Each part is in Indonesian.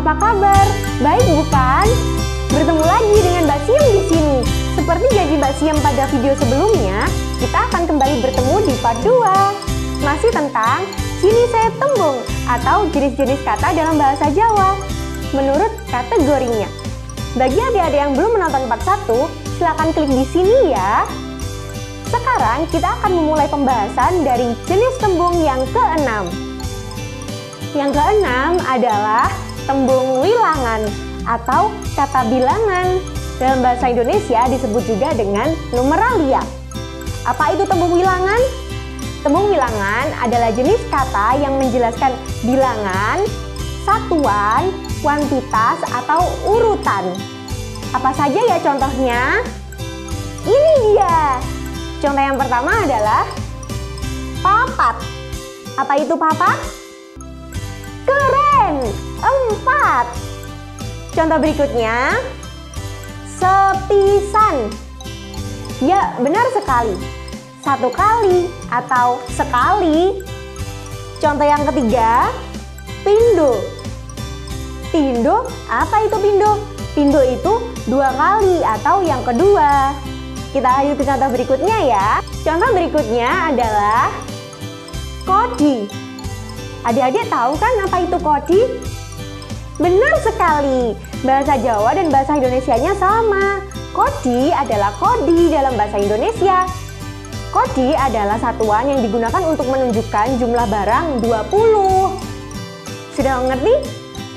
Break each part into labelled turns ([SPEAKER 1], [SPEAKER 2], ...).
[SPEAKER 1] apa kabar? Baik bukan? Bertemu lagi dengan Mbak Siem di sini. Seperti janji Mbak Siem pada video sebelumnya, kita akan kembali bertemu di part 2. Masih tentang jinisé tembung atau jenis-jenis kata dalam bahasa Jawa menurut kategorinya. Bagi adik-adik yang belum menonton part 1, silakan klik di sini ya. Sekarang kita akan memulai pembahasan dari jenis tembung yang keenam. Yang keenam adalah tembung wilangan atau kata bilangan. Dalam bahasa Indonesia disebut juga dengan numeralia. Apa itu tembung wilangan? Tembung wilangan adalah jenis kata yang menjelaskan bilangan, satuan, kuantitas, atau urutan. Apa saja ya contohnya? Ini dia. Contoh yang pertama adalah papat. Apa itu papat? Keren! 4. Contoh berikutnya, sepisan. Ya, benar sekali. Satu kali atau sekali. Contoh yang ketiga, pindo. Pindo, apa itu pindo? Pindo itu 2 kali atau yang kedua. Kita lanjut ke contoh berikutnya ya. Contoh berikutnya adalah kodi. Adik-adik tahu kan apa itu kodi? Benar sekali. Bahasa Jawa dan bahasa Indonesianya sama. Kodi adalah kodi dalam bahasa Indonesia. Kodi adalah satuan yang digunakan untuk menunjukkan jumlah barang 20. Sudah mengerti?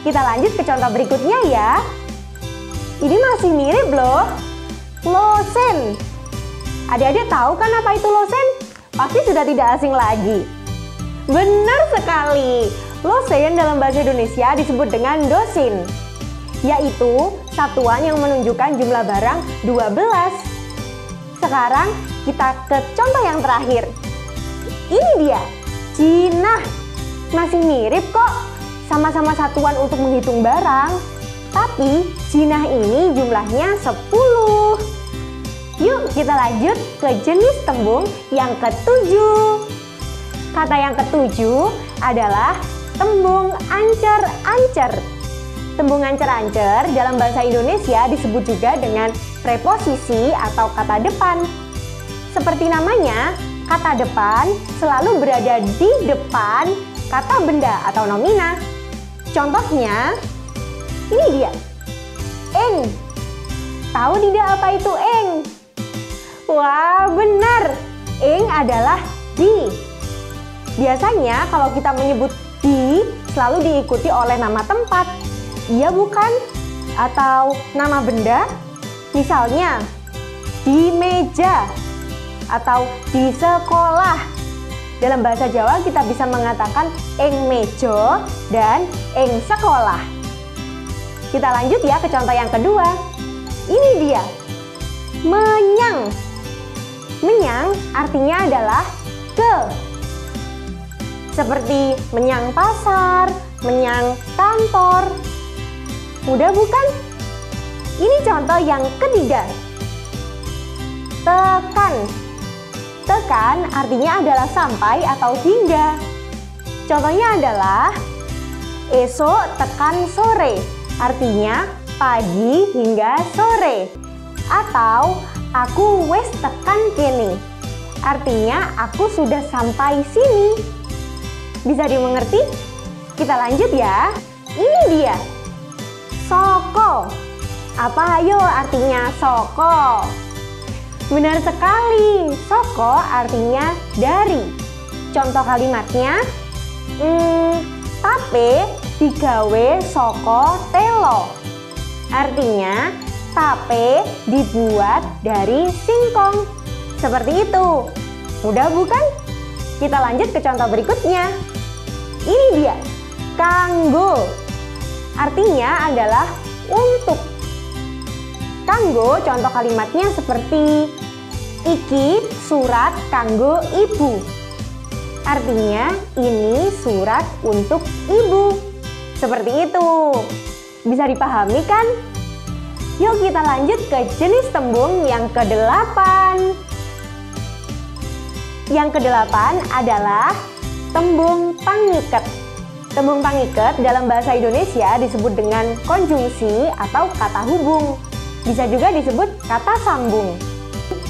[SPEAKER 1] Kita lanjut ke contoh berikutnya ya. Ini masih mirip loh. Losen. Adik-adik tahu kan apa itu losen? Pasti sudah tidak asing lagi. Benar sekali. Losen dalam bahasa Indonesia disebut dengan dosin, yaitu satuan yang menunjukkan jumlah barang 12. Sekarang kita ke contoh yang terakhir. Ini dia, jinah. Masih mirip kok, sama-sama satuan untuk menghitung barang. Tapi jinah ini jumlahnya 10. Yuk kita lanjut ke jenis tembung yang ketujuh. Kata yang ketujuh adalah tembung ancer-ancer. Tembung ancer-ancer dalam bahasa Indonesia disebut juga dengan preposisi atau kata depan. Seperti namanya, kata depan selalu berada di depan kata benda atau nomina. Contohnya, ini dia, eng. Tahu tidak apa itu eng? Wah, benar. Eng adalah di. Biasanya kalau kita menyebut di, selalu diikuti oleh nama tempat. Iya bukan? Atau nama benda? Misalnya, di meja atau di sekolah. Dalam bahasa Jawa kita bisa mengatakan eng mejo dan eng sekolah. Kita lanjut ya ke contoh yang kedua. Ini dia, menyang. Menyang artinya adalah ke. Seperti menyang pasar, menyang kantor. Mudah bukan? Ini contoh yang ketiga. Tekan. Tekan artinya adalah sampai atau hingga. Contohnya adalah esok tekan sore. Artinya pagi hingga sore. Atau aku wes tekan kene. Artinya aku sudah sampai sini. Bisa dimengerti? Kita lanjut ya. Ini dia, soko. Apa ayo artinya soko? Benar sekali, soko artinya dari. Contoh kalimatnya, tape digawe soko telo. Artinya, tape dibuat dari singkong. Seperti itu. Mudah bukan? Kita lanjut ke contoh berikutnya. Ini dia, kanggo. Artinya adalah untuk. Kanggo contoh kalimatnya seperti iki surat kanggo ibu. Artinya ini surat untuk ibu. Seperti itu. Bisa dipahami kan? Yuk kita lanjut ke jenis tembung yang ke-8. Yang ke-8 adalah tembung pangiket. Tembung pangiket dalam bahasa Indonesia disebut dengan konjungsi atau kata hubung. Bisa juga disebut kata sambung.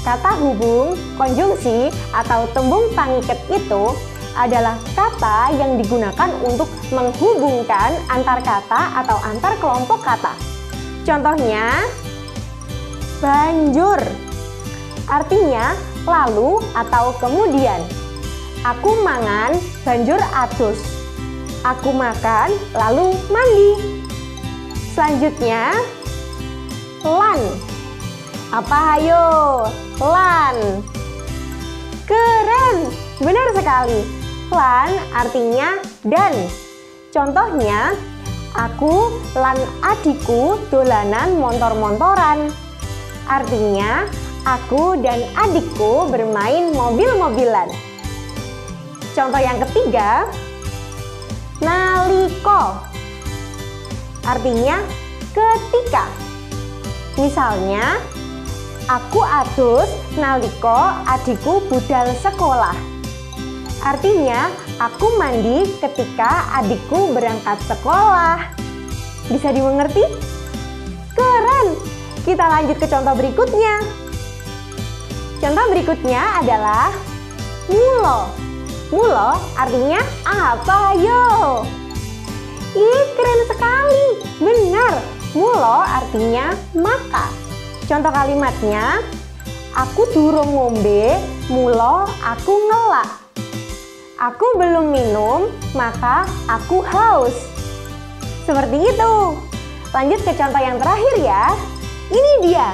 [SPEAKER 1] Kata hubung, konjungsi, atau tembung pangiket itu adalah kata yang digunakan untuk menghubungkan antar kata atau antar kelompok kata. Contohnya, banjur. Artinya lalu atau kemudian. Aku mangan, banjur adus. Aku makan, lalu mandi. Selanjutnya, lan. Apa hayo? Lan. Keren, benar sekali. Lan artinya dan. Contohnya, aku lan adikku dolanan montor-montoran. Artinya, aku dan adikku bermain mobil-mobilan. Contoh yang ketiga, naliko. Artinya ketika. Misalnya, aku adus naliko adikku budal sekolah. Artinya, aku mandi ketika adikku berangkat sekolah. Bisa dimengerti? Keren! Kita lanjut ke contoh berikutnya. Contoh berikutnya adalah mulo. Mulo artinya apa yo? Ih, keren sekali. Benar, mulo artinya maka. Contoh kalimatnya, aku durung ngombe, mulo aku ngelak. Aku belum minum, maka aku haus. Seperti itu. Lanjut ke contoh yang terakhir ya. Ini dia,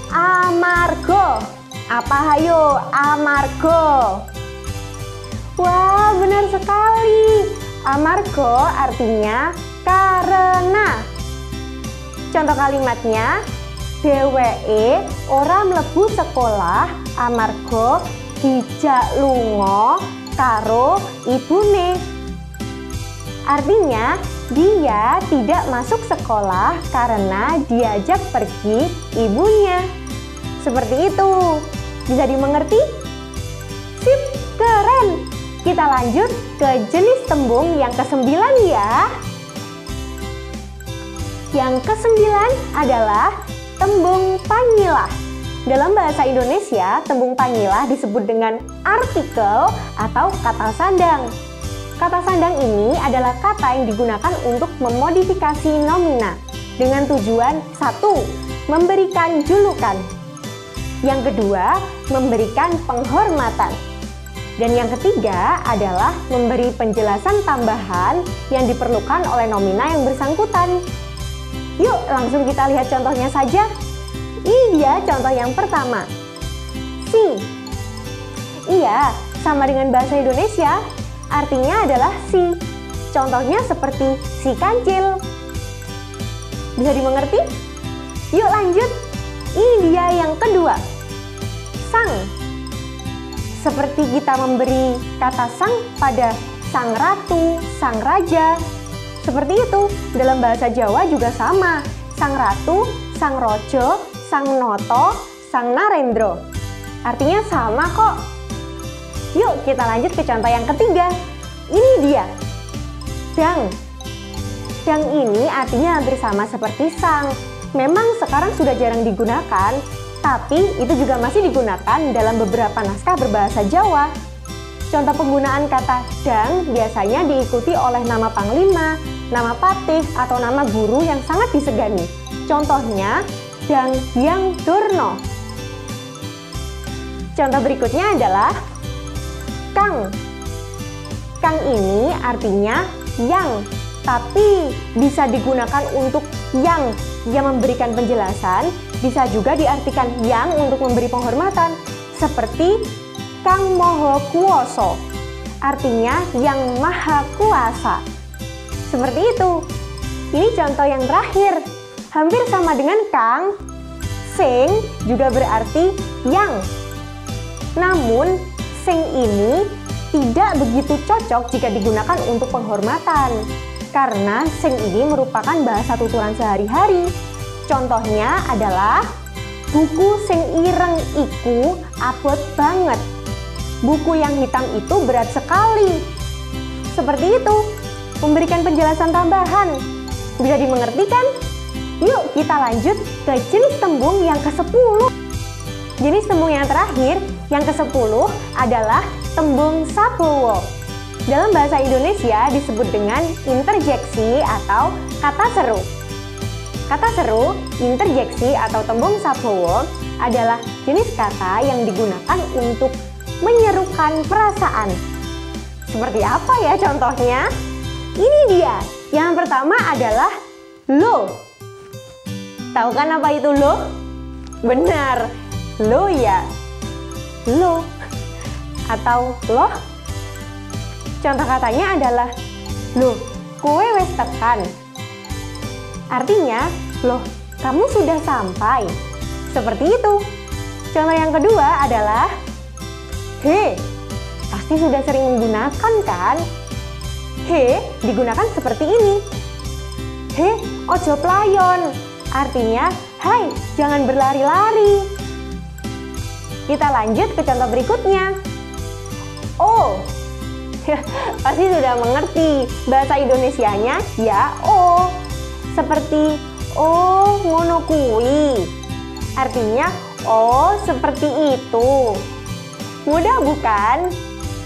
[SPEAKER 1] amargo. Apa hayo? Amargo. Wah, benar sekali. Amargo artinya karena. Contoh kalimatnya, dheweke ora mlebu sekolah amarga dijak lunga karo ibune. Artinya, dia tidak masuk sekolah karena diajak pergi ibunya. Seperti itu. Bisa dimengerti? Sip, keren. Kita lanjut ke jenis tembung yang ke-9 ya. Yang ke-9 adalah tembung pangilah. Dalam bahasa Indonesia, tembung pangilah disebut dengan artikel atau kata sandang. Kata sandang ini adalah kata yang digunakan untuk memodifikasi nomina dengan tujuan 1. Memberikan julukan. Yang kedua, memberikan penghormatan. Dan yang ketiga adalah memberi penjelasan tambahan yang diperlukan oleh nomina yang bersangkutan. Yuk, langsung kita lihat contohnya saja. Ini dia contoh yang pertama. Si. Iya, sama dengan bahasa Indonesia, artinya adalah si. Contohnya seperti si kancil. Bisa dimengerti? Yuk lanjut. Ini dia yang kedua. Sang. Seperti kita memberi kata sang pada sang ratu, sang raja. Seperti itu, dalam bahasa Jawa juga sama. Sang ratu, sang rojo, sang noto, sang narendro. Artinya sama kok. Yuk kita lanjut ke contoh yang ketiga. Ini dia. Dang. Dang ini artinya hampir sama seperti sang. Memang sekarang sudah jarang digunakan, tapi itu juga masih digunakan dalam beberapa naskah berbahasa Jawa. Contoh penggunaan kata dang biasanya diikuti oleh nama panglima, nama patih, atau nama guru yang sangat disegani. Contohnya, Dang Hyang Durna. Contoh berikutnya adalah Kang. Kang ini artinya yang, tapi bisa digunakan untuk yang memberikan penjelasan, bisa juga diartikan yang untuk memberi penghormatan, seperti Kang Maha Kuwasa, artinya yang maha kuasa. Seperti itu. Ini contoh yang terakhir, hampir sama dengan Kang. Sing juga berarti yang. Namun, sing ini tidak begitu cocok jika digunakan untuk penghormatan, karena sing ini merupakan bahasa tuturan sehari-hari. Contohnya adalah buku sing ireng iku abot banget. Buku yang hitam itu berat sekali. Seperti itu. memberikan penjelasan tambahan. Bisa dimengerti kan? Yuk kita lanjut ke jenis tembung yang ke-10. Jenis tembung yang terakhir, yang ke-10 adalah tembung saplowo. Dalam bahasa Indonesia disebut dengan interjeksi atau kata seru. Kata seru, interjeksi atau tembung saplowo adalah jenis kata yang digunakan untuk menyerukan perasaan. Seperti apa ya contohnya? Ini dia. Yang pertama adalah lo. Tahu kan apa itu lo? Benar, lo ya. Lo atau loh. Contoh katanya adalah loh, kue wes tekan. Artinya, loh, kamu sudah sampai. Seperti itu. Contoh yang kedua adalah he. Pasti sudah sering menggunakan kan? He digunakan seperti ini. He, ojo playon. Artinya, hai, jangan berlari-lari. Kita lanjut ke contoh berikutnya. Oh, pasti sudah mengerti bahasa Indonesianya ya oh. Seperti oh ngono kui. Artinya oh seperti itu. Mudah bukan?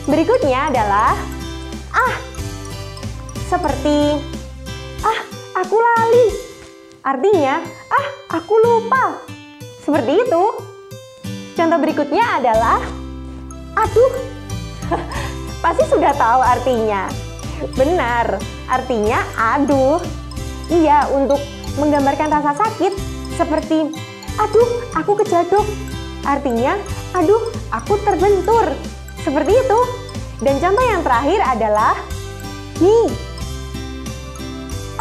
[SPEAKER 1] Berikutnya adalah ah. Seperti ah aku lali. Artinya ah aku lupa. Seperti itu. Contoh berikutnya adalah aduh. Pasti sudah tahu artinya. Benar, artinya aduh. Iya, untuk menggambarkan rasa sakit seperti aduh, aku kejaduk. Artinya aduh, aku terbentur. Seperti itu. Dan contoh yang terakhir adalah hi.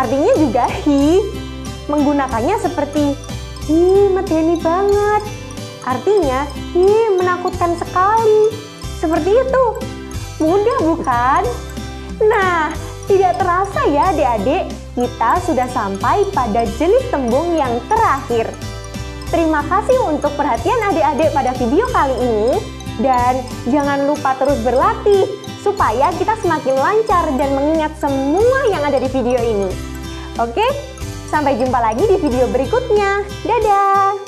[SPEAKER 1] Artinya juga hi. Menggunakannya seperti hi, medeni banget. Artinya hi, menakutkan sekali. Seperti itu. Mudah bukan? Nah, tidak terasa ya adik-adik, kita sudah sampai pada jenis tembung yang terakhir. Terima kasih untuk perhatian adik-adik pada video kali ini. Dan jangan lupa terus berlatih, supaya kita semakin lancar dan mengingat semua yang ada di video ini. Oke, sampai jumpa lagi di video berikutnya. Dadah!